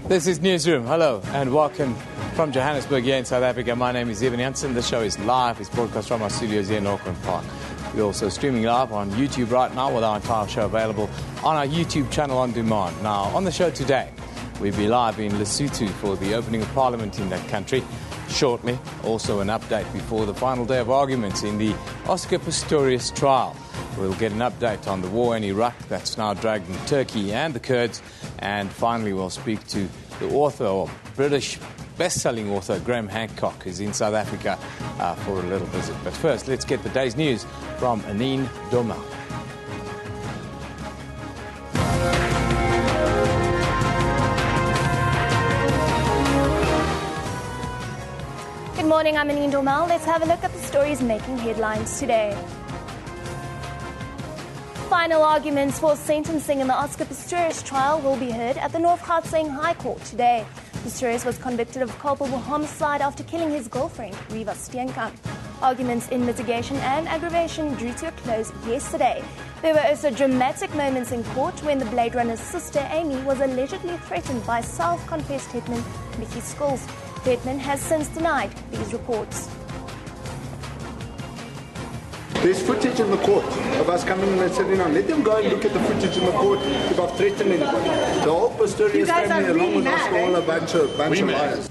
This is Newsroom. Hello and welcome from Johannesburg here in South Africa. My name is Evan Jansen. The show is live. It's broadcast from our studios here in Auckland Park. We're also streaming live on YouTube right now with our entire show available on our YouTube channel on demand. Now, on the show today, we'll be live in Lesotho for the opening of Parliament in that country shortly. Also an update before the final day of arguments in the Oscar Pistorius trial. We'll get an update on the war in Iraq that's now dragging Turkey and the Kurds. And finally, we'll speak to the author, or British best-selling author, Graham Hancock, who's in South Africa for a little visit. But first, let's get the day's news from Anine Dormal. Good morning, I'm Anine Dormal. Let's have a look at the stories making headlines today. Final arguments for sentencing in the Oscar Pistorius trial will be heard at the North Gauteng High Court today. Pistorius was convicted of culpable homicide after killing his girlfriend, Riva Steenkamp. Arguments in mitigation and aggravation drew to a close yesterday. There were also dramatic moments in court when the Blade Runner's sister, Amy, was allegedly threatened by self-confessed hitman Mickey Skulls. The hitman has since denied these reports. There's footage in the court of us coming in and sitting down. Let them go and look at the footage in the court if I've threatened anybody. The whole Pistorius family, along with us, are all a bunch of liars.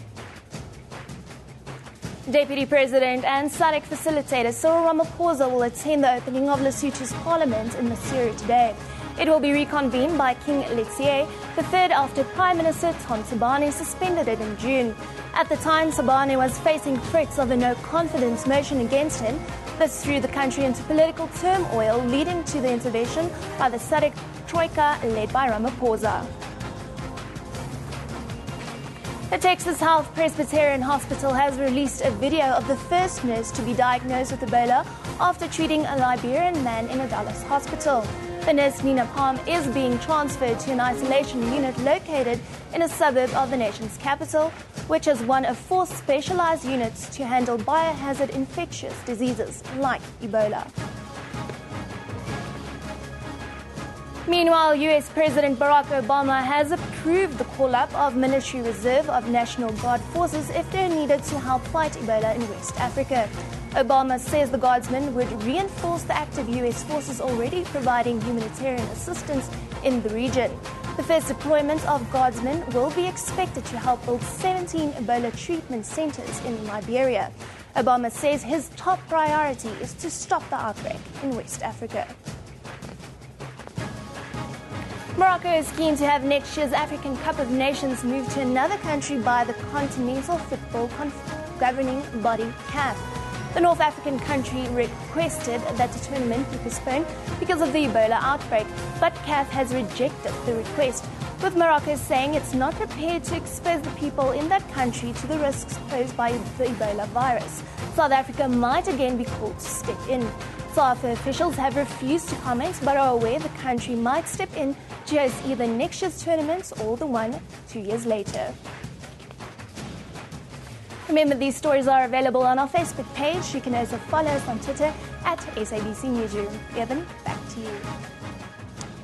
Deputy President and SADC facilitator Cyril Ramaphosa will attend the opening of Lesotho's Parliament in Maseru today. It will be reconvened by King Letsie, the third after Prime Minister Tom Tabane suspended it in June. At the time, Tabane was facing threats of a no-confidence motion against him. This threw the country into political turmoil, leading to the intervention by the SADC Troika led by Ramaphosa. The Texas Health Presbyterian Hospital has released a video of the first nurse to be diagnosed with Ebola after treating a Liberian man in a Dallas hospital. The nurse, Nina Palm, is being transferred to an isolation unit located in a suburb of the nation's capital, which is one of 4 specialized units to handle biohazard infectious diseases like Ebola. Meanwhile, US President Barack Obama has approved the call-up of military reserve of National Guard forces if they're needed to help fight Ebola in West Africa. Obama says the Guardsmen would reinforce the active US forces already providing humanitarian assistance in the region. The first deployment of Guardsmen will be expected to help build 17 Ebola treatment centers in Liberia. Obama says his top priority is to stop the outbreak in West Africa. Morocco is keen to have next year's African Cup of Nations moved to another country by the Continental Football Governing Body, CAF. The North African country requested that the tournament be postponed because of the Ebola outbreak, but CAF has rejected the request, with Morocco saying it's not prepared to expose the people in that country to the risks posed by the Ebola virus. South Africa might again be called to step in. SAFA officials have refused to comment, but are aware the country might step in to host either next year's tournaments or the one 2 years later. Remember, these stories are available on our Facebook page. You can also follow us on Twitter at SABC Newsroom. Evan, back to you.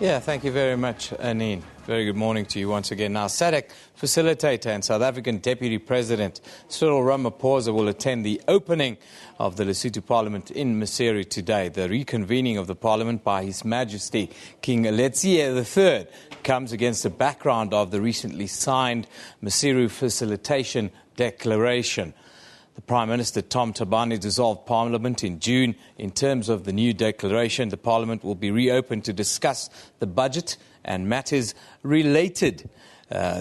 Yeah, thank you very much, Anine. Very good morning to you once again. Now, SADC facilitator and South African Deputy President Cyril Ramaphosa will attend the opening of the Lesotho Parliament in Maseru today. The reconvening of the Parliament by His Majesty King Letsie III comes against the background of the recently signed Maseru Facilitation Declaration. The Prime Minister Tom Tabane dissolved Parliament in June. In terms of the new declaration, the Parliament will be reopened to discuss the budget and matters related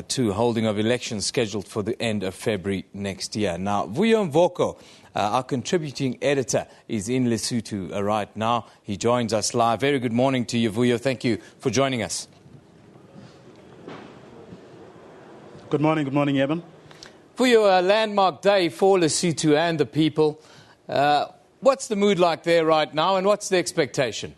to holding of elections scheduled for the end of February next year. Now, Vuyo Mvoko, our contributing editor, is in Lesotho right now. He joins us live. Very good morning to you, Vuyo. Thank you for joining us. Good morning, Evan. Vuyo, a landmark day for Lesotho and the people. What's the mood like there right now, and what's the expectation?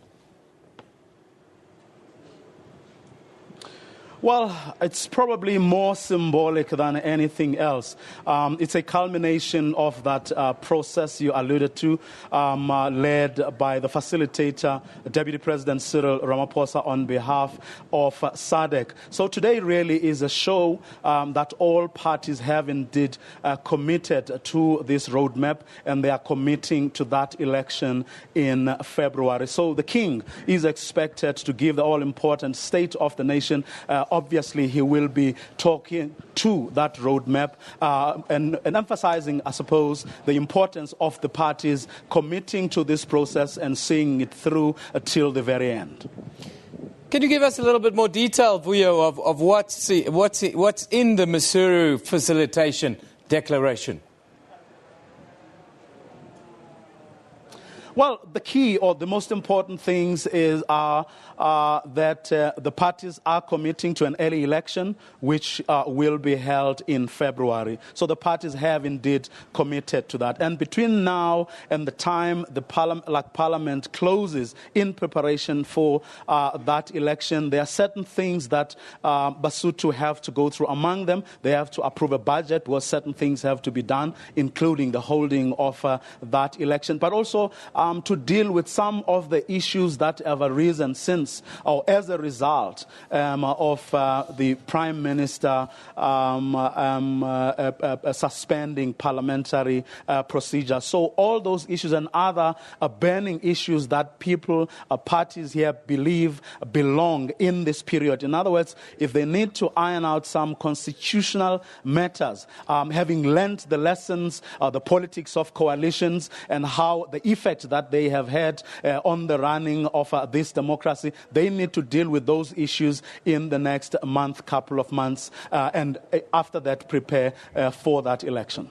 Well, it's probably more symbolic than anything else. It's a culmination of that process you alluded to, led by the facilitator, Deputy President Cyril Ramaphosa, on behalf of SADC. So today really is a show that all parties have indeed committed to this roadmap, and they are committing to that election in February. So the king is expected to give the all-important state of the nation. Obviously, he will be talking to that roadmap and emphasizing, I suppose, the importance of the parties committing to this process and seeing it through till the very end. Can you give us a little bit more detail, Vuyo, of what's in the Maseru Facilitation Declaration? Well, the key or the most important things are that the parties are committing to an early election, which will be held in February. So the parties have indeed committed to that. And between now and the time the Parliament closes in preparation for that election, there are certain things that Basotho have to go through. Among them, they have to approve a budget where certain things have to be done, including the holding of that election, but also to deal with some of the issues that have arisen since or as a result of the Prime Minister suspending parliamentary procedure. So all those issues and other burning issues that people, parties here believe belong in this period. In other words, if they need to iron out some constitutional matters, having learnt the lessons, the politics of coalitions and how the effect that they have had on the running of this democracy, they need to deal with those issues in the next couple of months, and after that prepare for that election.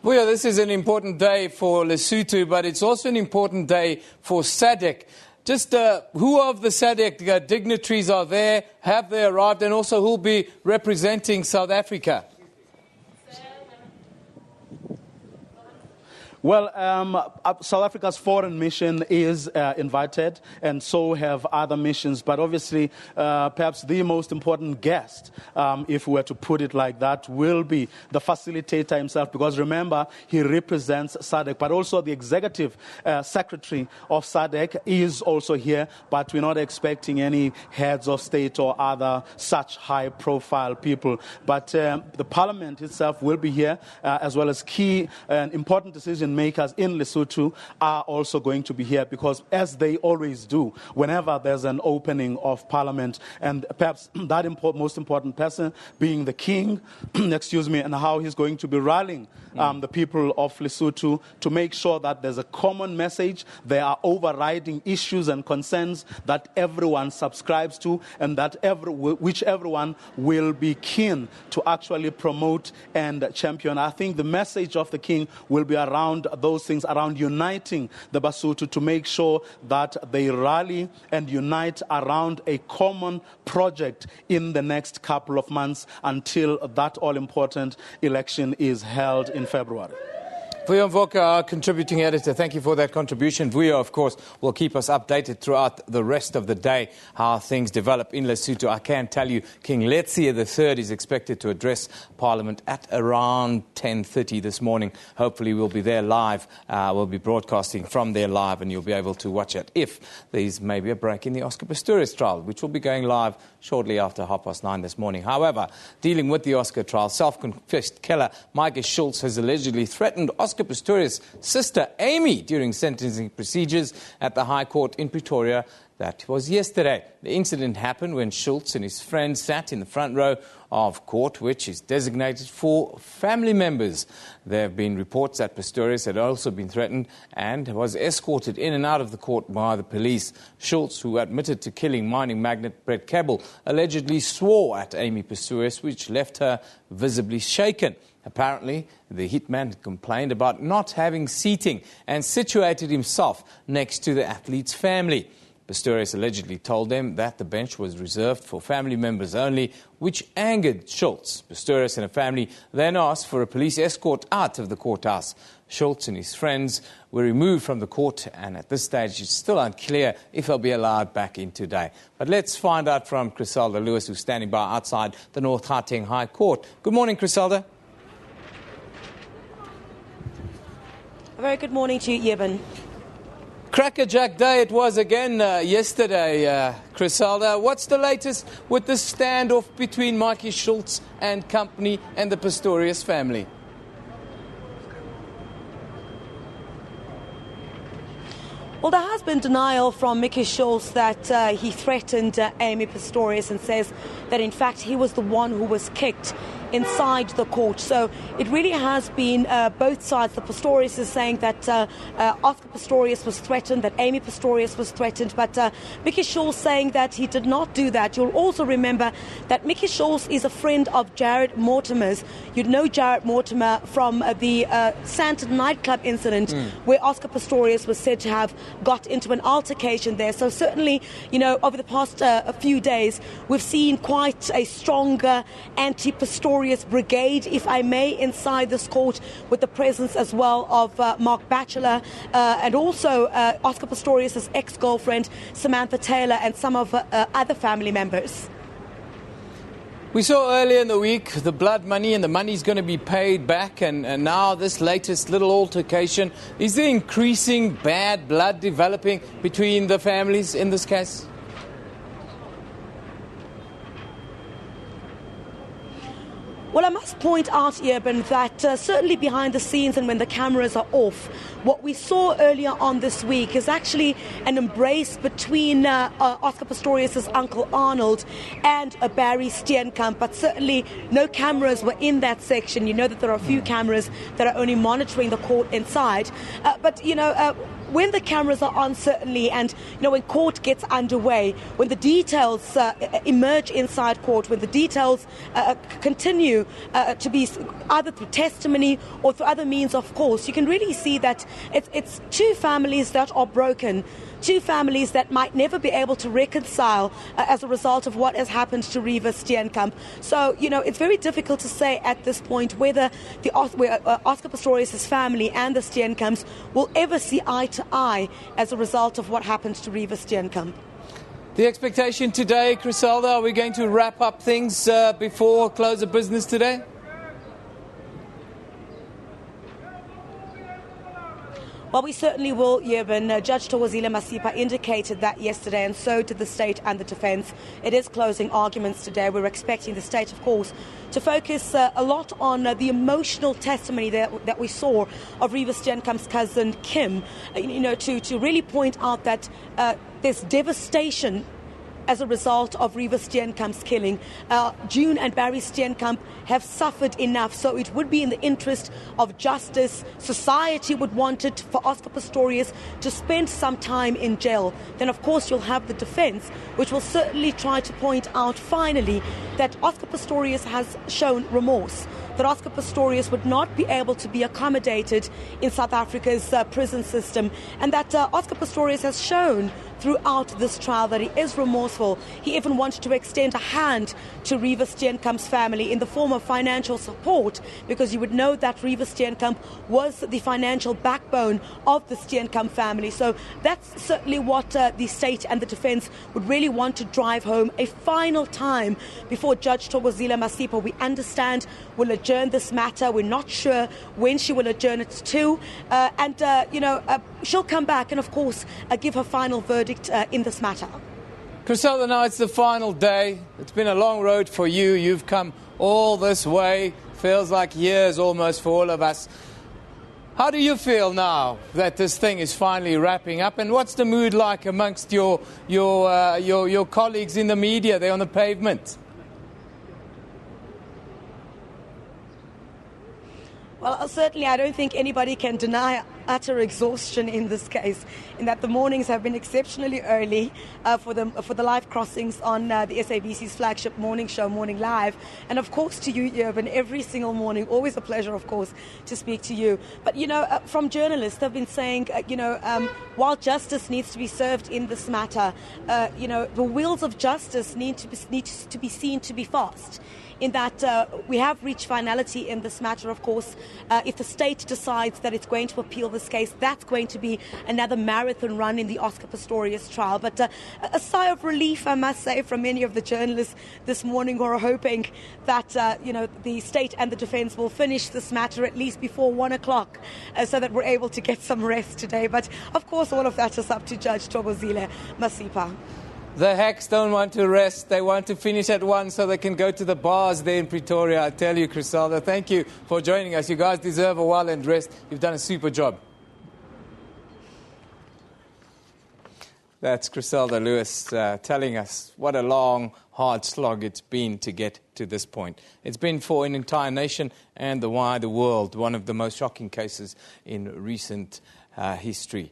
Well, this is an important day for Lesotho, but it's also an important day for SADC. Just who of the SADC dignitaries are there, have they arrived, and also who will be representing South Africa? Well, South Africa's foreign mission is invited, and so have other missions. But obviously, perhaps the most important guest, if we were to put it like that, will be the facilitator himself. Because remember, he represents SADC, but also the executive secretary of SADC is also here. But we're not expecting any heads of state or other such high-profile people. But the parliament itself will be here, as well as key and important decision makers in Lesotho are also going to be here, because as they always do whenever there's an opening of parliament, and perhaps that most important person being the king, and how he's going to be rallying the people of Lesotho to make sure that there's a common message, there are overriding issues and concerns that everyone subscribes to, and that which everyone will be keen to actually promote and champion. I think the message of the king will be around those things, around uniting the Basotho to make sure that they rally and unite around a common project in the next couple of months until that all-important election is held in February. Vuyo Mvoka, our contributing editor, thank you for that contribution. Vuyo, of course, will keep us updated throughout the rest of the day, how things develop in Lesotho. I can tell you King Letsie III is expected to address Parliament at around 10:30 this morning. Hopefully we'll be there live. We'll be broadcasting from there live, and you'll be able to watch it if there's maybe a break in the Oscar Pistorius trial, which will be going live shortly after 9:30 this morning. However, dealing with the Oscar trial, self-confessed killer Mike Schultz has allegedly threatened Oscar Pistorius' sister Amy during sentencing procedures at the High Court in Pretoria. That was yesterday. The incident happened when Schultz and his friend sat in the front row of court, which is designated for family members. There have been reports that Pistorius had also been threatened and was escorted in and out of the court by the police. Schultz, who admitted to killing mining magnate Brett Kebble, allegedly swore at Amy Pistorius, which left her visibly shaken. Apparently, the hitman had complained about not having seating and situated himself next to the athlete's family. Pistorius allegedly told them that the bench was reserved for family members only, which angered Schultz. Pistorius and a family then asked for a police escort out of the courthouse. Schultz and his friends were removed from the court, and at this stage it's still unclear if they'll be allowed back in today. But let's find out from Griselda Lewis, who's standing by outside the North Gauteng High Court. Good morning, Griselda. A very good morning to you, Yeben. Crackerjack Day it was again yesterday, Griselda. What's the latest with the standoff between Mikey Schultz and company and the Pistorius family? Well, there has been denial from Mickey Schultz that he threatened Amy Pistorius and says that, in fact, he was the one who was kicked inside the court. So it really has been both sides. The Pistorius is saying that Oscar Pistorius was threatened, that Amy Pistorius was threatened, but Mickey Schultz saying that he did not do that. You'll also remember that Mickey Schultz is a friend of Jared Mortimer's. You'd know Jared Mortimer from the Santa nightclub incident where Oscar Pistorius was said to have got into an altercation there. So certainly, you know, over the past a few days, we've seen quite a stronger anti-Pistorius brigade, if I may, inside this court, with the presence as well of Mark Batchelor and also Oscar Pistorius' ex-girlfriend Samantha Taylor and some of other family members. We saw earlier in the week the blood money, and the money's going to be paid back, and now this latest little altercation. Is there increasing bad blood developing between the families in this case? Well, I must point out, Urban, that certainly behind the scenes and when the cameras are off, what we saw earlier on this week is actually an embrace between Oscar Pistorius' uncle Arnold and Barry Steenkamp, but certainly no cameras were in that section. You know that there are a few cameras that are only monitoring the court inside. But, you know, when the cameras are on, certainly, and, you know, when court gets underway, when the details emerge inside court, when the details continue to be either through testimony or through other means, of course, you can really see that it's two families that are broken, two families that might never be able to reconcile as a result of what has happened to Reva Steenkamp. So, you know, it's very difficult to say at this point whether Oscar Pistorius' family and the Steenkamps will ever see eye to eye as a result of what happened to Reva Steenkamp. The expectation today, Griselda, are we going to wrap up things before close of business today? Well, we certainly will, Yeben. Judge Thokozile Masipa indicated that yesterday, and so did the state and the defence. It is closing arguments today. We're expecting the state, of course, to focus a lot on the emotional testimony that we saw of Reva Steenkamp's cousin Kim, you know, to really point out that there's devastation as a result of Reva Steenkamp's killing. June and Barry Steenkamp have suffered enough, so it would be in the interest of justice. Society would want it for Oscar Pistorius to spend some time in jail. Then, of course, you'll have the defence, which will certainly try to point out finally that Oscar Pistorius has shown remorse, that Oscar Pistorius would not be able to be accommodated in South Africa's prison system, and that Oscar Pistorius has shown throughout this trial that he is remorseful. He even wanted to extend a hand to Reva Steenkamp's family in the form of financial support, because you would know that Reva Steenkamp was the financial backbone of the Steenkamp family. So that's certainly what the state and the defence would really want to drive home a final time before Judge Thokozile Masipa, we understand, will adjourn this matter. We're not sure when she will adjourn it to. She'll come back and, of course, give her final verdict in this matter. Griselda, now it's the final day. It's been a long road for you. You've come all this way. Feels like years almost for all of us. How do you feel now that this thing is finally wrapping up? And what's the mood like amongst your colleagues in the media there on the pavement? Well, certainly I don't think anybody can deny utter exhaustion in this case, in that the mornings have been exceptionally early for the live crossings on the SABC's flagship morning show, Morning Live. And of course to you, Urban, every single morning, always a pleasure, of course, to speak to you. But, from journalists, they've been saying, while justice needs to be served in this matter, the wheels of justice need to be seen to be fast. In that we have reached finality in this matter, of course. If the state decides that it's going to appeal this case, that's going to be another marathon run in the Oscar Pistorius trial. But a sigh of relief, I must say, from many of the journalists this morning who are hoping that, the state and the defence will finish this matter at least before 1 o'clock so that we're able to get some rest today. But, of course, all of that is up to Judge Thokozile Masipa. The hacks don't want to rest. They want to finish at 1 so they can go to the bars there in Pretoria. I tell you, Griselda, thank you for joining us. You guys deserve a well-earned rest. You've done a super job. That's Griselda Lewis telling us what a long, hard slog it's been to get to this point. It's been for an entire nation and the wider world one of the most shocking cases in recent history,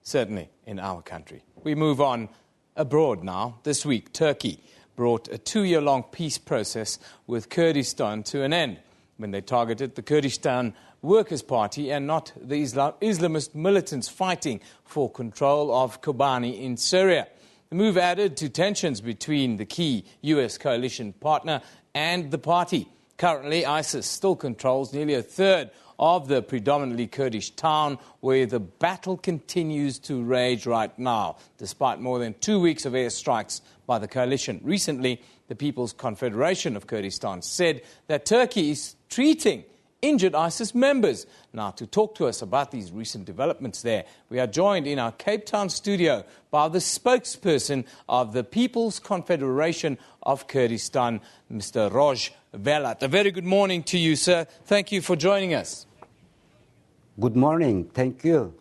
certainly in our country. We move on. Abroad now, this week, Turkey brought a 2-year-long peace process with Kurdistan to an end when they targeted the Kurdistan Workers' Party and not the Islamist militants fighting for control of Kobani in Syria. The move added to tensions between the key U.S. coalition partner and the party. Currently, ISIS still controls nearly a third of the predominantly Kurdish town where the battle continues to rage right now, despite more than 2 weeks of airstrikes by the coalition. Recently, the People's Confederation of Kurdistan said that Turkey is treating injured ISIS members. Now, to talk to us about these recent developments there, we are joined in our Cape Town studio by the spokesperson of the People's Confederation of Kurdistan, Mr. Roj Velat. A very good morning to you, sir. Thank you for joining us. Good morning. Thank you.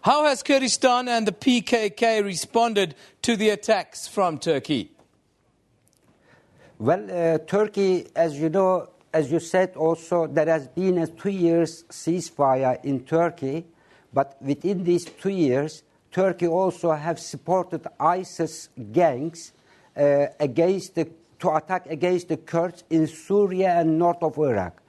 How has Kurdistan and the PKK responded to the attacks from Turkey? Well, Turkey, as you know, as you said also, there has been a 2 years ceasefire in Turkey, but within these 2 years, Turkey also have supported ISIS gangs to attack against the Kurds in Syria and north of Iraq.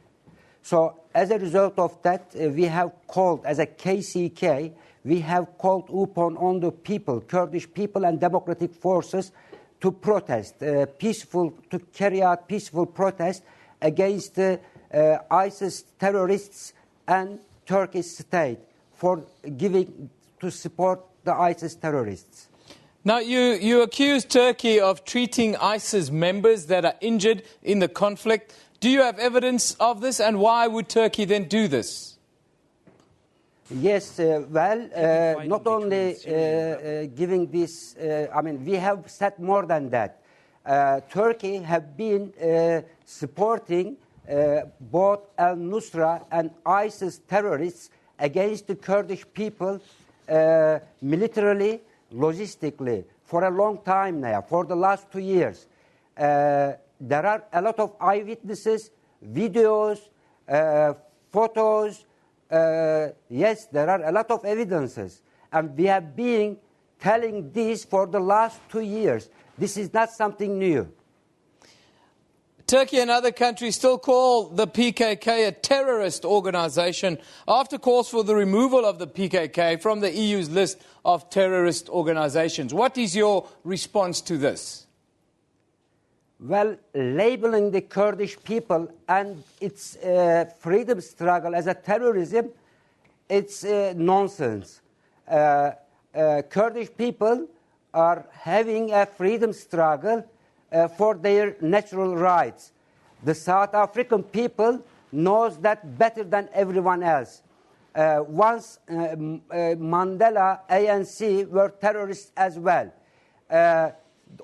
So as a result of that, we have called, as a KCK, we have called upon on the people, Kurdish people and democratic forces to protest, to carry out peaceful protest against ISIS terrorists and Turkish state for to support the ISIS terrorists. Now, you accuse Turkey of treating ISIS members that are injured in the conflict. Do you have evidence of this, and why would Turkey then do this? Yes, not only giving this, we have said more than that. Turkey have been supporting both al-Nusra and ISIS terrorists against the Kurdish people militarily, logistically, for a long time now, for the last 2 years. There are a lot of eyewitnesses, videos, photos. Yes, there are a lot of evidences. And we have been telling this for the last 2 years. This is not something new. Turkey and other countries still call the PKK a terrorist organization after calls for the removal of the PKK from the EU's list of terrorist organizations. What is your response to this? Well, labeling the Kurdish people and its freedom struggle as a terrorism, it's nonsense. Kurdish people are having a freedom struggle for their natural rights. The South African people knows that better than everyone else. Once Mandela, ANC were terrorists as well.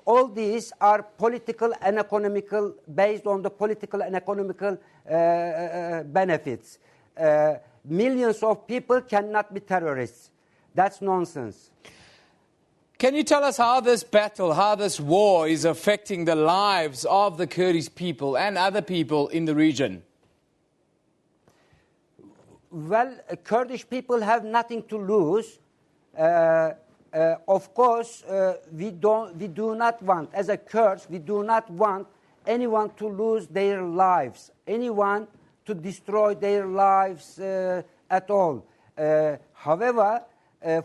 All these are political and economical, based on the political and economical benefits. Millions of people cannot be terrorists. That's nonsense. Can you tell us how this battle, how this war is affecting the lives of the Kurdish people and other people in the region? Well, Kurdish people have nothing to lose. Of course, we do not want, as a Kurds, we do not want anyone to lose their lives, anyone to destroy their lives at all. However,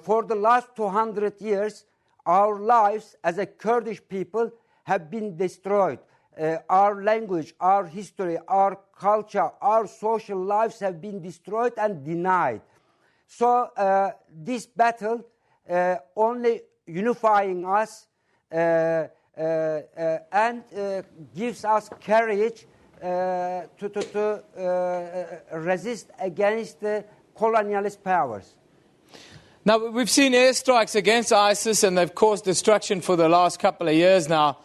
for the last 200 years, our lives as a Kurdish people have been destroyed. Our language, our history, our culture, our social lives have been destroyed and denied. So this battle only unifying us and gives us courage to resist against the colonialist powers. Now, we've seen airstrikes against ISIS, and they've caused destruction for the last couple of years now.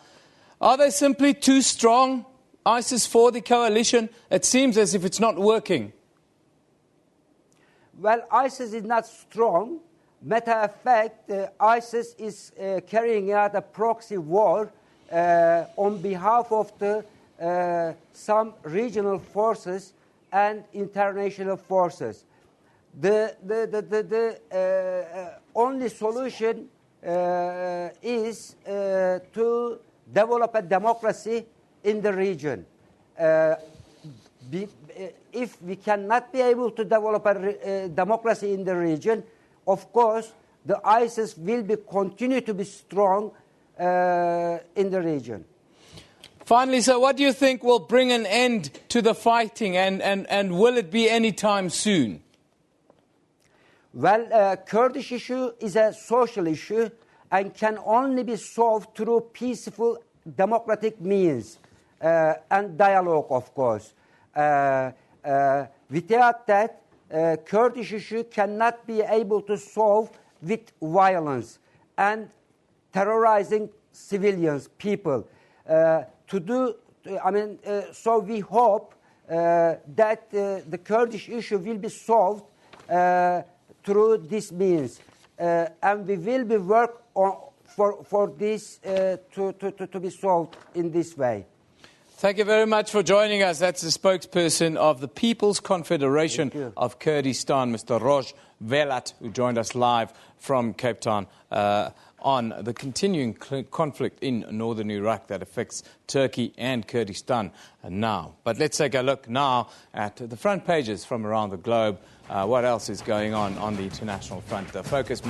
Are they simply too strong, ISIS, for the coalition? It seems as if it's not working. Well, ISIS is not strong. Matter of fact, ISIS is carrying out a proxy war on behalf of some regional forces and international forces. The only solution is to develop a democracy in the region. If we cannot be able to develop a democracy in the region, of course, the ISIS will continue to be strong in the region. Finally, so what do you think will bring an end to the fighting, and will it be any time soon? Well, Kurdish issue is a social issue and can only be solved through peaceful democratic means and dialogue, of course. Without that, Kurdish issue cannot be able to solve with violence and terrorizing civilians, people. So we hope that the Kurdish issue will be solved through this means, and we will be work for this to be solved in this way. Thank you very much for joining us. That's the spokesperson of the People's Confederation of Kurdistan, Mr. Roj Velat, who joined us live from Cape Town on the continuing conflict in northern Iraq that affects Turkey and Kurdistan now. But let's take a look now at the front pages from around the globe. What else is going on the international front? The focus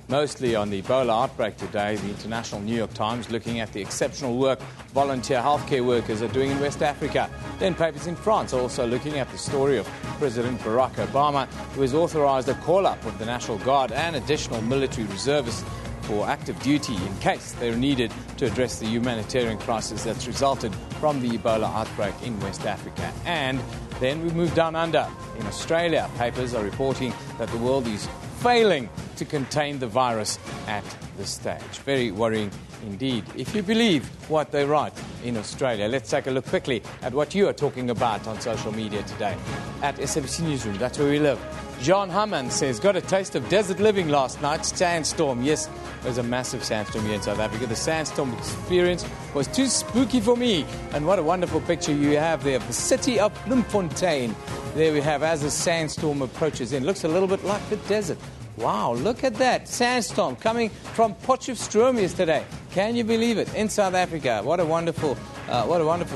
mostly on the Ebola outbreak today. The International New York Times looking at the exceptional work volunteer healthcare workers are doing in West Africa. Then papers in France also looking at the story of President Barack Obama, who has authorized a call-up of the National Guard and additional military reservists for active duty in case they're needed to address the humanitarian crisis that's resulted from the Ebola outbreak in West Africa. And then we move down under. In Australia, papers are reporting that the world is failing to contain the virus at this stage. Very worrying indeed, if you believe what they write in Australia. Let's take a look quickly at what you are talking about on social media today. At SABC Newsroom, that's where we live. John Hammond says, got a taste of desert living last night. Sandstorm. Yes, there's a massive sandstorm here in South Africa. The sandstorm experience was too spooky for me. And what a wonderful picture you have there of the city of Bloemfontein. There we have as the sandstorm approaches in. Looks a little bit like the desert. Wow, look at that. Sandstorm coming from Potchefstroom yesterday. Can you believe it? In South Africa. What a wonderful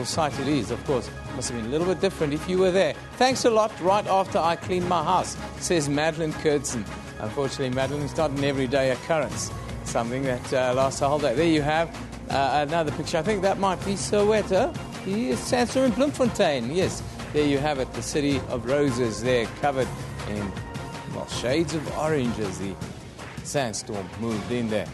sight it is. Of course, must have been a little bit different if you were there. Thanks a lot. Right after I clean my house, says Madeline Kurtzen. Unfortunately, Madeline, it's not an everyday occurrence. Something that lasts a whole day. There you have another picture. I think that might be Soweto. Yes, sandstorm in Bloemfontein. Yes, there you have it. The city of roses there, covered in shades of orange as the sandstorm moved in there.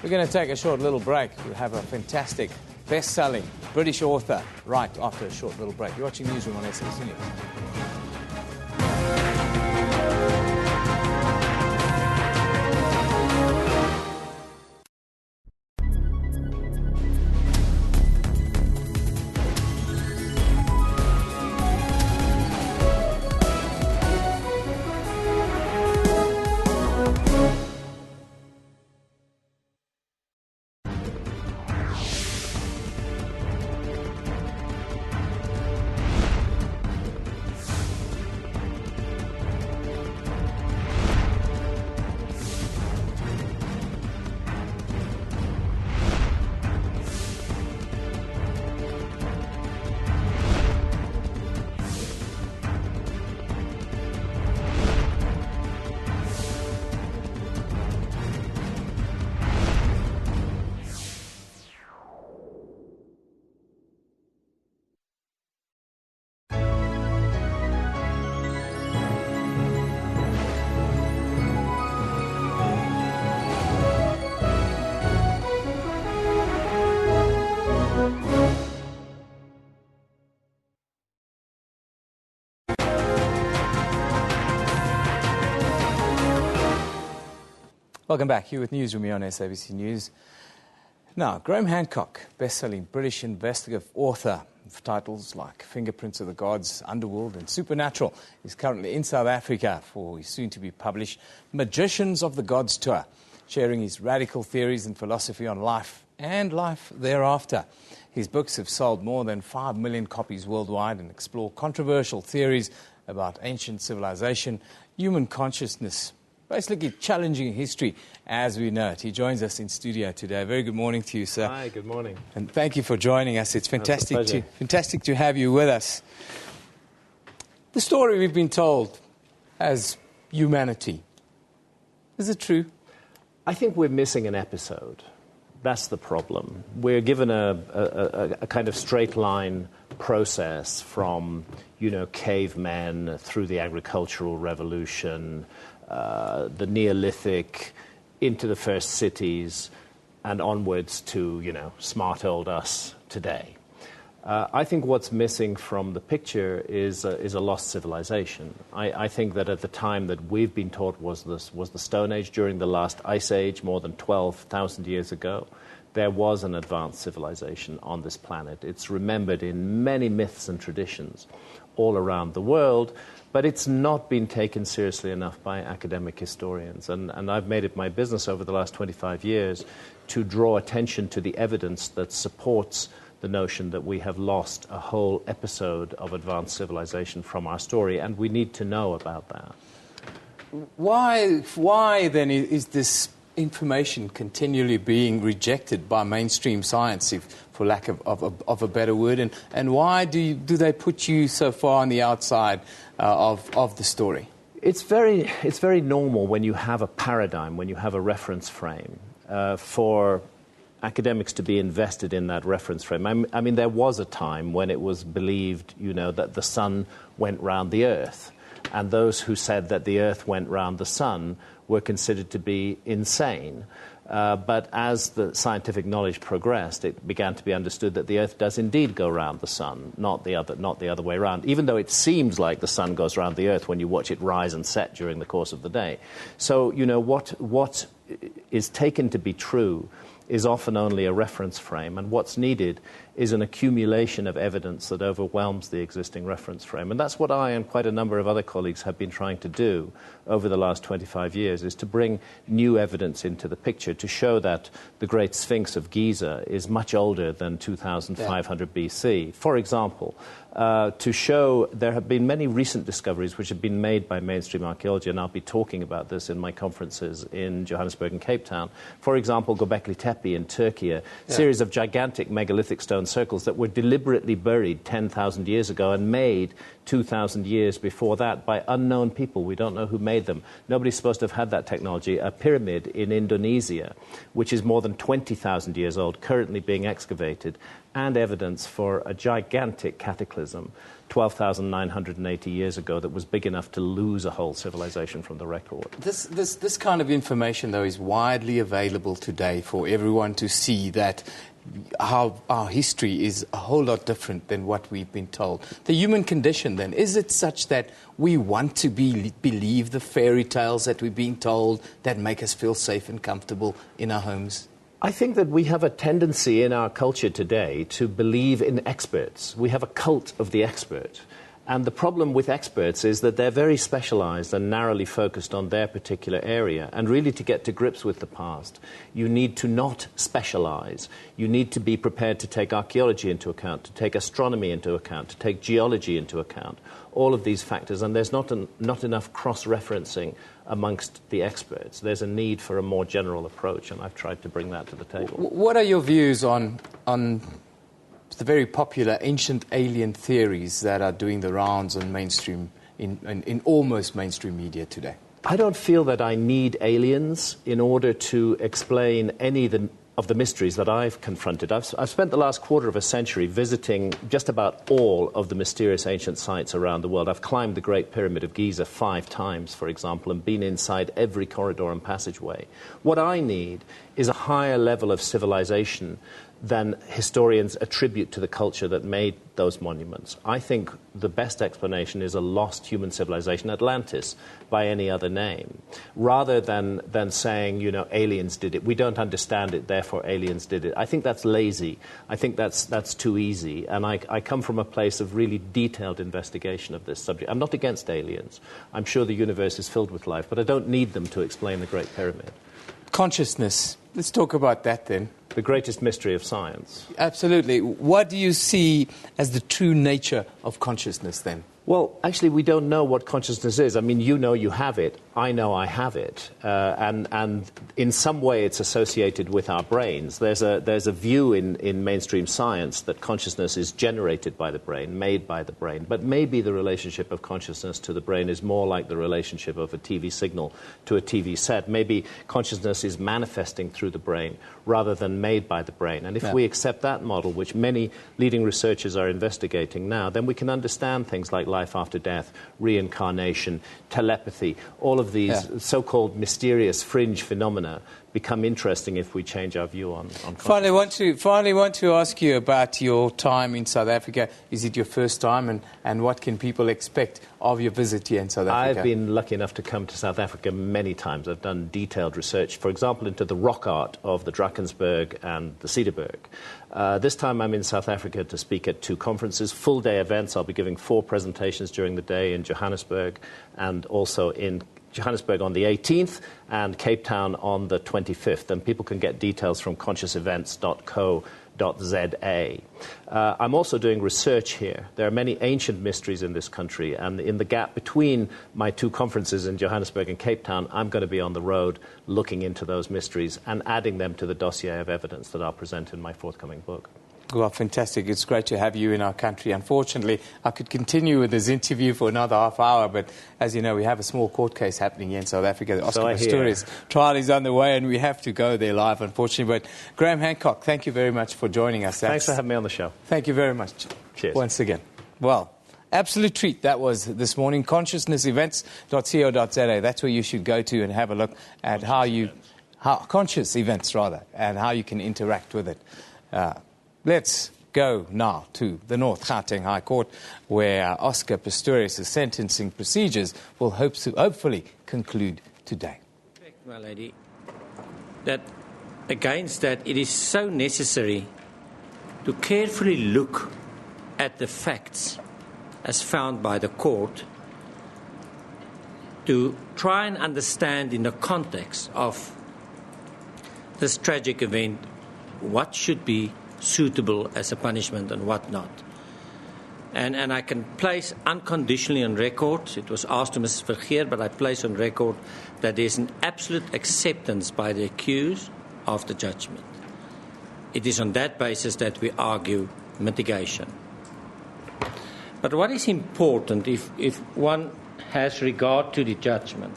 We're going to take a short little break. We'll have a fantastic, best-selling British author right after a short little break. You're watching Newsroom on SABC News. Welcome back. Here with Newsroom here on SABC News. Now, Graham Hancock, best-selling British investigative author of titles like Fingerprints of the Gods, Underworld and Supernatural, is currently in South Africa for his soon-to-be-published Magicians of the Gods tour, sharing his radical theories and philosophy on life and life thereafter. His books have sold more than 5 million copies worldwide and explore controversial theories about ancient civilization, human consciousness, basically challenging history as we know it. He joins us in studio today. Very good morning to you, sir. Hi, good morning. And thank you for joining us. It's fantastic to have you with us. The story we've been told as humanity, is it true? I think we're missing an episode. That's the problem. We're given a kind of straight line process from, cavemen through the agricultural revolution, the Neolithic, into the first cities, and onwards to, smart old us today. I think what's missing from the picture is a lost civilization. I think that at the time that we've been taught was the Stone Age, during the last Ice Age, more than 12,000 years ago, there was an advanced civilization on this planet. It's remembered in many myths and traditions all around the world, but it's not been taken seriously enough by academic historians. And I've made it my business over the last 25 years to draw attention to the evidence that supports the notion that we have lost a whole episode of advanced civilization from our story, and we need to know about that. Why then is this information continually being rejected by mainstream science, for lack of a better word, and why do they put you so far on the outside of the story? It's very normal when you have a paradigm, when you have a reference frame, for academics to be invested in that reference frame. I mean, there was a time when it was believed, that the sun went round the earth, and those who said that the earth went round the sun were considered to be insane. But as the scientific knowledge progressed, it began to be understood that the earth does indeed go round the sun, not the other way around, even though it seems like the sun goes round the earth when you watch it rise and set during the course of the day. So, what is taken to be true is often only a reference frame, and what's needed is an accumulation of evidence that overwhelms the existing reference frame. And that's what I and quite a number of other colleagues have been trying to do over the last 25 years, is to bring new evidence into the picture to show that the Great Sphinx of Giza is much older than 2500 BC. For example, to show there have been many recent discoveries which have been made by mainstream archaeology, and I'll be talking about this in my conferences in Johannesburg and Cape Town. For example, Göbekli Tepe in Turkey, a series of gigantic megalithic stone circles that were deliberately buried 10,000 years ago and made 2,000 years before that by unknown people. We don't know who made them. Nobody's supposed to have had that technology. A pyramid in Indonesia, which is more than 20,000 years old, currently being excavated, and evidence for a gigantic cataclysm 12,980 years ago that was big enough to lose a whole civilization from the record. This kind of information, though, is widely available today for everyone to see that how our history is a whole lot different than what we've been told. The human condition, then, is it such that we want to believe the fairy tales that we've been told that make us feel safe and comfortable in our homes? I think that we have a tendency in our culture today to believe in experts. We have a cult of the expert. And the problem with experts is that they're very specialized and narrowly focused on their particular area. And really, to get to grips with the past, you need to not specialize. You need to be prepared to take archaeology into account, to take astronomy into account, to take geology into account, all of these factors. And there's not enough cross-referencing amongst the experts. There's a need for a more general approach, and I've tried to bring that to the table. What are your views on the very popular ancient alien theories that are doing the rounds on mainstream, in almost mainstream media today? I don't feel that I need aliens in order to explain any of the mysteries that I've confronted. I've spent the last quarter of a century visiting just about all of the mysterious ancient sites around the world. I've climbed the Great Pyramid of Giza 5 times, for example, and been inside every corridor and passageway. What I need is a higher level of civilization than historians attribute to the culture that made those monuments. I think the best explanation is a lost human civilization, Atlantis, by any other name, rather than saying, aliens did it. We don't understand it, therefore aliens did it. I think that's lazy. I think that's too easy. And I come from a place of really detailed investigation of this subject. I'm not against aliens. I'm sure the universe is filled with life, but I don't need them to explain the Great Pyramid. Consciousness. Let's talk about that then. The greatest mystery of science. Absolutely. What do you see as the true nature of consciousness then? Well, actually, we don't know what consciousness is. I mean, you know you have it. I know I have it. And in some way it's associated with our brains. There's a view in mainstream science that consciousness is generated by the brain, made by the brain. But maybe the relationship of consciousness to the brain is more like the relationship of a TV signal to a TV set. Maybe consciousness is manifesting through the brain rather than made by the brain. And if we accept that model, which many leading researchers are investigating now, then we can understand things like life after death, reincarnation, telepathy. All of these so-called mysterious fringe phenomena become interesting if we change our view on consciousness. Finally want to ask you about your time in South Africa. Is it your first time, and what can people expect of your visit here in South Africa? I've been lucky enough to come to South Africa many times. I've done detailed research, for example, into the rock art of the Drakensberg and the Cederberg. This time I'm in South Africa to speak at 2 conferences, full-day events. I'll be giving 4 presentations during the day in Johannesburg and also in Johannesburg on the 18th and Cape Town on the 25th. And people can get details from consciousevents.co.za. I'm also doing research here. There are many ancient mysteries in this country, and in the gap between my 2 conferences in Johannesburg and Cape Town, I'm going to be on the road looking into those mysteries and adding them to the dossier of evidence that I'll present in my forthcoming book. Well, fantastic. It's great to have you in our country. Unfortunately, I could continue with this interview for another half hour, but as you know, we have a small court case happening here in South Africa. The Oscar Pistorius trial is underway, and we have to go there live, unfortunately. But Graham Hancock, thank you very much for joining us. Thanks for having me on the show. Thank you very much. Cheers. Once again. Well, absolute treat that was this morning. Consciousnessevents.co.za. That's where you should go to and have a look at conscious events, and how you can interact with it. Let's go now to the North Gauteng High Court, where Oscar Pistorius' sentencing procedures will hopefully conclude today. My lady, that against that it is so necessary to carefully look at the facts as found by the court to try and understand in the context of this tragic event what should be suitable as a punishment and what not. And I can place unconditionally on record, it was asked to Mrs. Vergeer, but I place on record that there is an absolute acceptance by the accused of the judgment. It is on that basis that we argue mitigation. But what is important if one has regard to the judgment,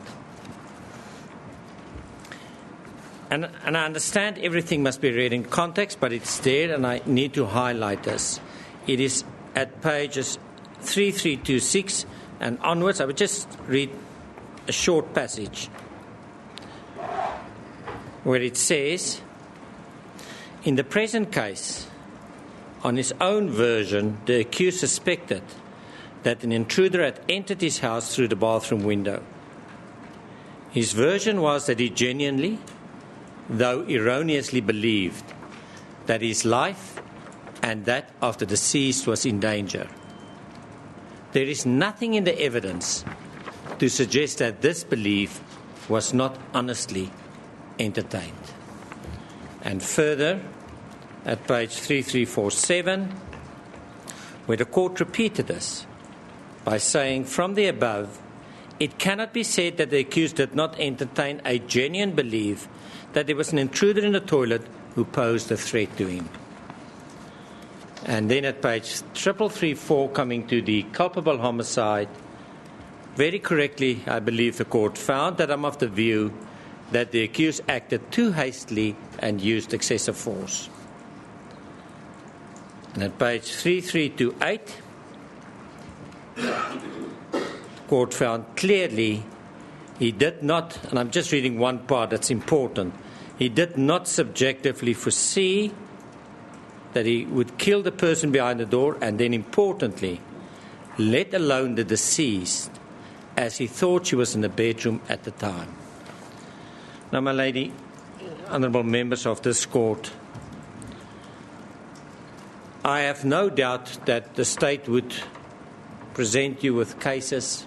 and I understand everything must be read in context, but it's there and I need to highlight this. It is at pages 3326 and onwards. I would just read a short passage where it says, in the present case, on his own version, the accused suspected that an intruder had entered his house through the bathroom window. His version was that he genuinely, though erroneously, believed that his life and that of the deceased was in danger. There is nothing in the evidence to suggest that this belief was not honestly entertained. And further, at page 3347, where the court repeated this by saying, from the above, it cannot be said that the accused did not entertain a genuine belief that there was an intruder in the toilet who posed a threat to him. And then at page 3334, coming to the culpable homicide, very correctly, I believe the court found that I'm of the view that the accused acted too hastily and used excessive force. And at page 3328, the court found clearly he did not, and I'm just reading one part that's important, he did not subjectively foresee that he would kill the person behind the door and then, importantly, let alone the deceased, as he thought she was in the bedroom at the time. Now, my lady, honourable members of this court, I have no doubt that the state would present you with cases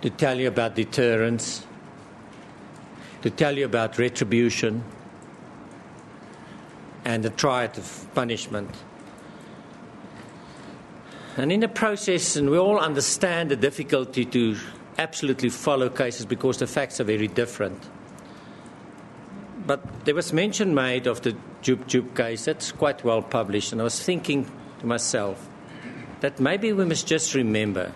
to tell you about deterrence, to tell you about retribution, and the triad of punishment. And in the process, and we all understand the difficulty to absolutely follow cases because the facts are very different. But there was mention made of the Jup case. That's quite well published. And I was thinking to myself that maybe we must just remember,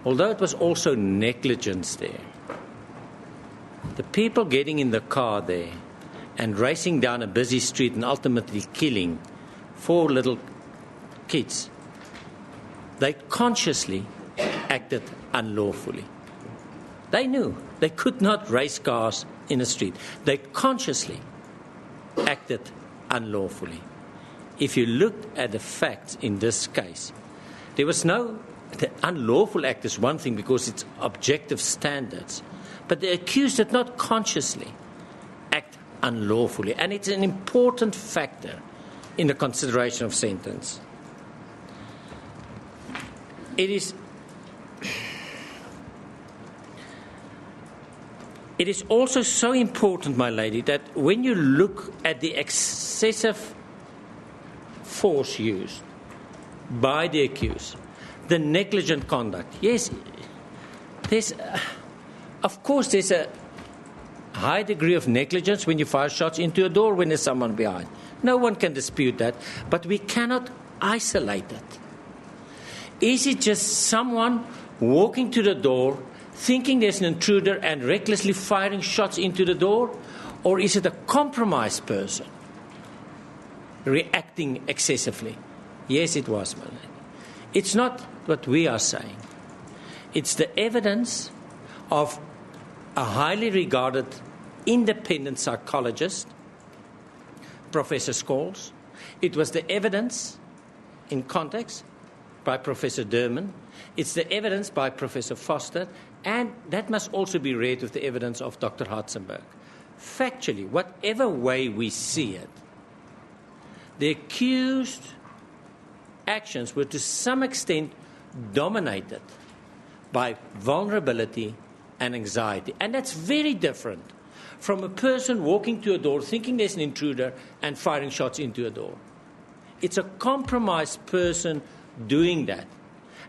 although it was also negligence there, the people getting in the car there and racing down a busy street and ultimately killing 4 little kids, they consciously acted unlawfully. They knew they could not race cars in a street. They consciously acted unlawfully. If you looked at the facts in this case, there was no... The unlawful act is one thing because it's objective standards, but the accused did not consciously act unlawfully, and it's an important factor in the consideration of sentence. It is also so important, my lady, that when you look at the excessive force used by the accused, the negligent conduct, yes, of course there's a high degree of negligence when you fire shots into a door when there's someone behind. No one can dispute that, but we cannot isolate it. Is it just someone walking to the door, thinking there's an intruder and recklessly firing shots into the door? Or is it a compromised person reacting excessively? Yes, it was, my lady. It's not what we are saying. It's the evidence of a highly regarded independent psychologist, Professor Scholes. It was the evidence in context by Professor Derman. It's the evidence by Professor Foster, and that must also be read with the evidence of Dr. Hartzenberg. Factually, whatever way we see it, the accused actions were to some extent dominated by vulnerability and anxiety. And that's very different from a person walking to a door, thinking there's an intruder, and firing shots into a door. It's a compromised person doing that.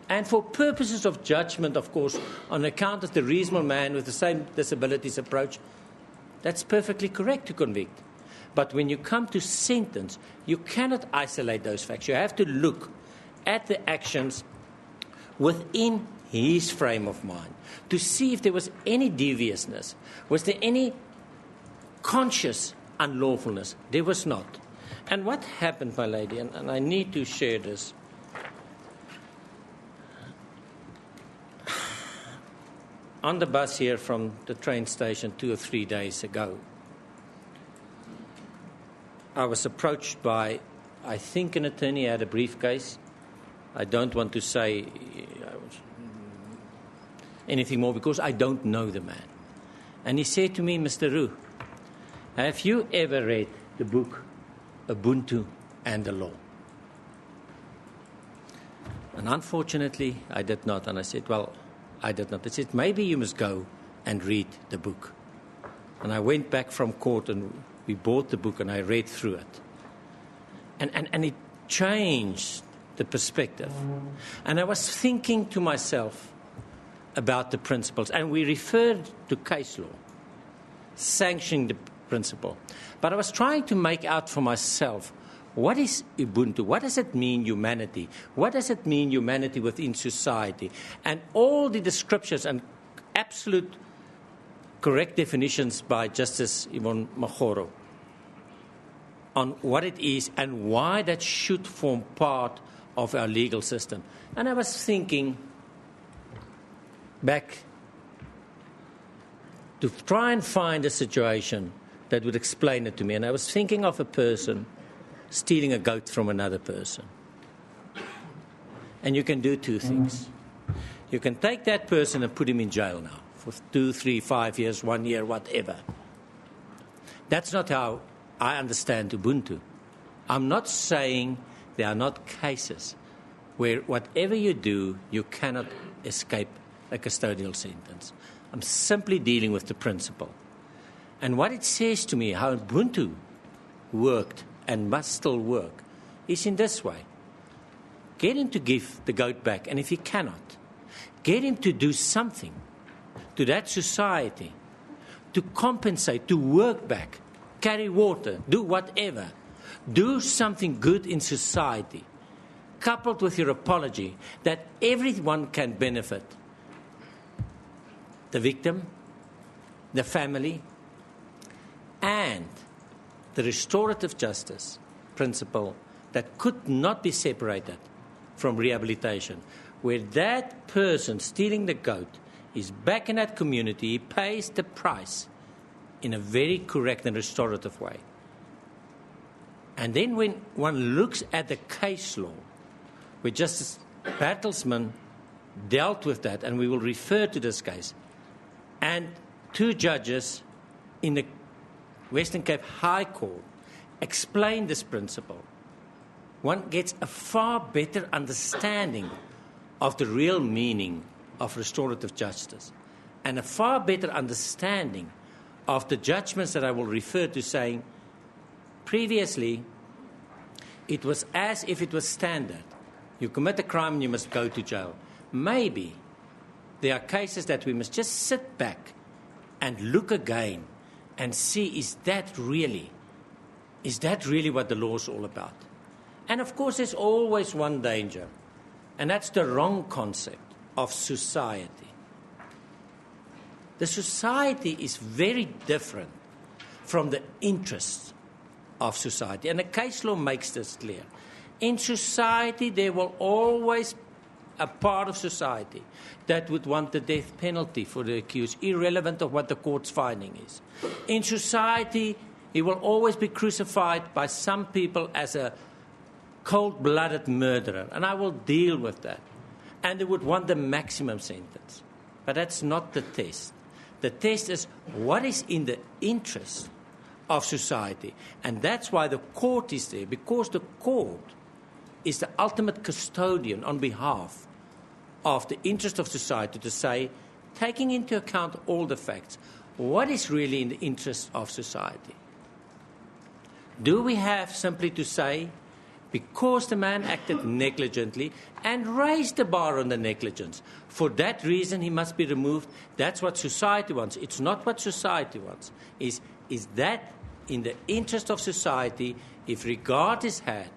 And for purposes of judgment, of course, on account of the reasonable man with the same disabilities approach, that's perfectly correct to convict. But when you come to sentence, you cannot isolate those facts. You have to look at the actions within his frame of mind to see if there was any deviousness. Was there any conscious unlawfulness? There was not. And what happened, my lady, and I need to share this. On the bus here from the train station 2 or 3 days ago, I was approached by, I think, an attorney had a briefcase. I don't want to say anything more because I don't know the man. And he said to me, Mr. Roux, have you ever read the book Ubuntu and the Law? And unfortunately, I did not. And I said, well, I did not. He said, maybe you must go and read the book. And I went back from court and we bought the book and I read through it. And it changed the perspective. And I was thinking to myself about the principles. And we referred to case law, sanctioning the principle. But I was trying to make out for myself, what is Ubuntu? What does it mean, humanity? What does it mean, humanity within society? And all the descriptions and absolute correct definitions by Justice Yvonne Magoro on what it is and why that should form part of our legal system. And I was thinking back to try and find a situation that would explain it to me. And I was thinking of a person stealing a goat from another person. And you can do two things. You can take that person and put him in jail now for 2, 3, 5 years, 1 year, whatever. That's not how I understand Ubuntu. I'm not saying there are not cases where whatever you do, you cannot escape a custodial sentence. I'm simply dealing with the principle. And what it says to me, how Ubuntu worked and must still work, is in this way. Get him to give the goat back, and if he cannot, get him to do something to that society, to compensate, to work back, carry water, do whatever. Do something good in society, coupled with your apology, that everyone can benefit. The victim, the family, and the restorative justice principle that could not be separated from rehabilitation, where that person stealing the goat is back in that community, he pays the price in a very correct and restorative way. And then when one looks at the case law, where Justice Bertelsmann dealt with that, and we will refer to this case, and 2 judges in the Western Cape High Court explained this principle, one gets a far better understanding of the real meaning of restorative justice, and a far better understanding of the judgments that I will refer to, saying previously it was as if it was standard. You commit a crime and you must go to jail. Maybe there are cases that we must just sit back and look again and see, is that really what the law is all about? And of course there's always one danger, and that's the wrong concept of society. The society is very different from the interests of society, and the case law makes this clear. In society, there will always a part of society that would want the death penalty for the accused, irrelevant of what the court's finding is. In society, he will always be crucified by some people as a cold-blooded murderer, and I will deal with that. And they would want the maximum sentence. But that's not the test. The test is what is in the interest of society. And that's why the court is there, because the court is the ultimate custodian on behalf of the interest of society, to say, taking into account all the facts, what is really in the interest of society? Do we have simply to say, because the man acted negligently and raised the bar on the negligence, for that reason he must be removed? That's what society wants. It's not what society wants. Is that in the interest of society, if regard is had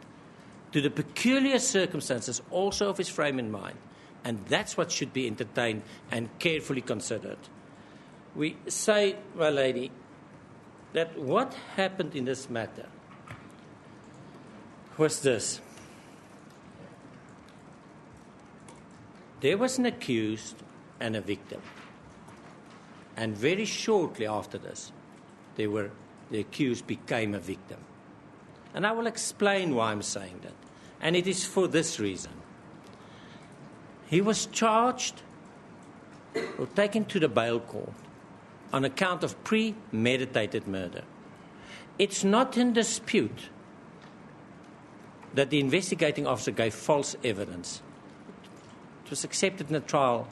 to the peculiar circumstances also of his frame in mind? And that's what should be entertained and carefully considered. We say, my lady, that what happened in this matter was this. There was an accused and a victim. And very shortly after this, the accused became a victim. And I will explain why I'm saying that. And it is for this reason. He was charged or taken to the bail court on account of premeditated murder. It's not in dispute that the investigating officer gave false evidence. It was accepted in the trial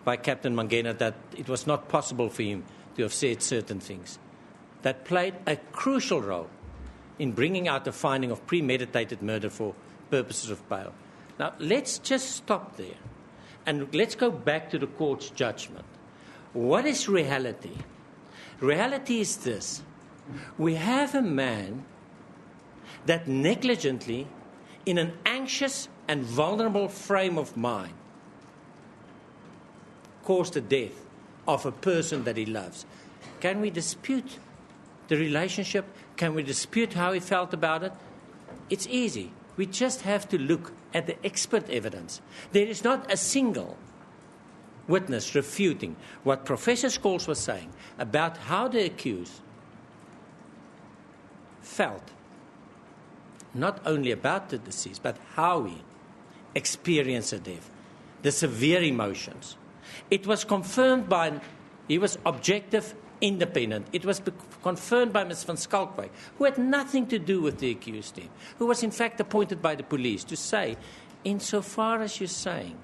by Captain Mangena that it was not possible for him to have said certain things. That played a crucial role in bringing out the finding of premeditated murder for purposes of bail. Now, let's just stop there and let's go back to the court's judgment. What is reality? Reality is this. We have a man that negligently, in an anxious and vulnerable frame of mind, caused the death of a person that he loves. Can we dispute the relationship? Can we dispute how he felt about it? It's easy. We just have to look at the expert evidence. There is not a single witness refuting what Professor Scholes was saying about how the accused felt not only about the deceased, but how he experienced the death, the severe emotions. It was confirmed by, he was objective, independent. It was confirmed by Ms. van Schalkwyk, who had nothing to do with the accused team, who was in fact appointed by the police to say, insofar as you're saying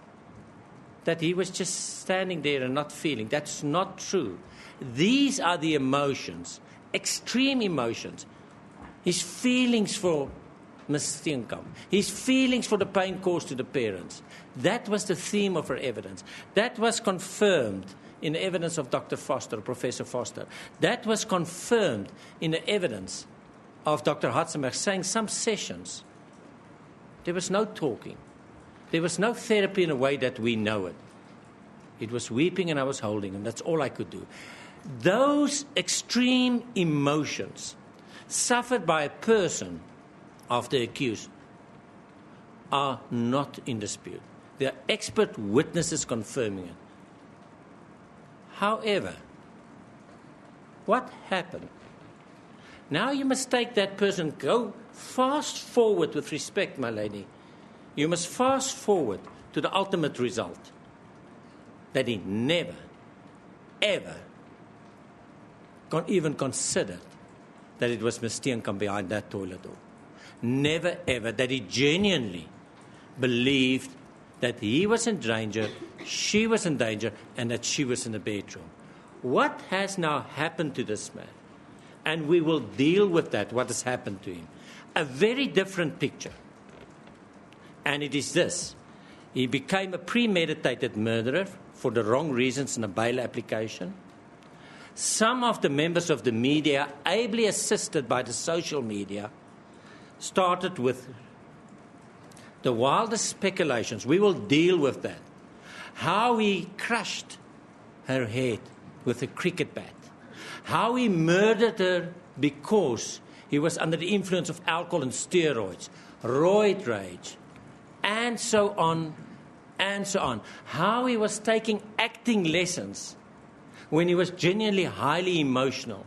that he was just standing there and not feeling, that's not true. These are the emotions, extreme emotions. His feelings for Ms. Steenkamp, his feelings for the pain caused to the parents. That was the theme of her evidence. That was confirmed in the evidence of Dr. Foster, Professor Foster. That was confirmed in the evidence of Dr. Hatzenberg, saying some sessions, there was no talking. There was no therapy in a way that we know it. It was weeping and I was holding him. That's all I could do. Those extreme emotions suffered by a person of the accused are not in dispute. There are expert witnesses confirming it. However, what happened? Now you must take that person, go fast forward with respect, my lady. You must fast forward to the ultimate result. That he never, ever even considered that it was Ms. Steenkamp behind that toilet door. Never, ever. That he genuinely believed that he was in danger, she was in danger, and that she was in the bedroom. What has now happened to this man? And we will deal with that, what has happened to him. A very different picture. And it is this. He became a premeditated murderer for the wrong reasons in a bail application. Some of the members of the media, ably assisted by the social media, started with the wildest speculations. We will deal with that. How he crushed her head with a cricket bat. How he murdered her because he was under the influence of alcohol and steroids, roid rage, and so on, and so on. How he was taking acting lessons when he was genuinely highly emotional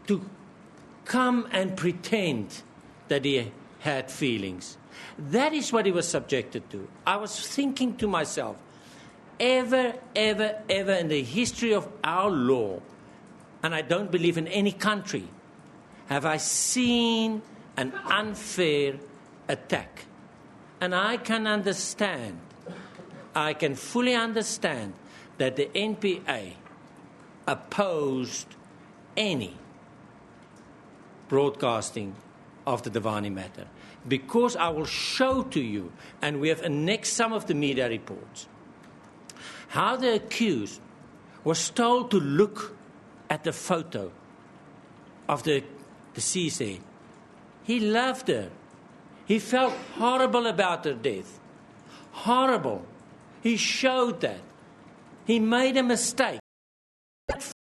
to come and pretend that he had feelings. That is what he was subjected to. I was thinking to myself, ever in the history of our law, and I don't believe in any country, have I seen an unfair attack. And I can understand, I can fully understand that the NPA opposed any broadcasting of the Devani matter. Because I will show to you, and we have annexed some of the media reports, how the accused was told to look at the photo of the deceased there. He loved her. He felt horrible about her death. Horrible. He showed that. He made a mistake.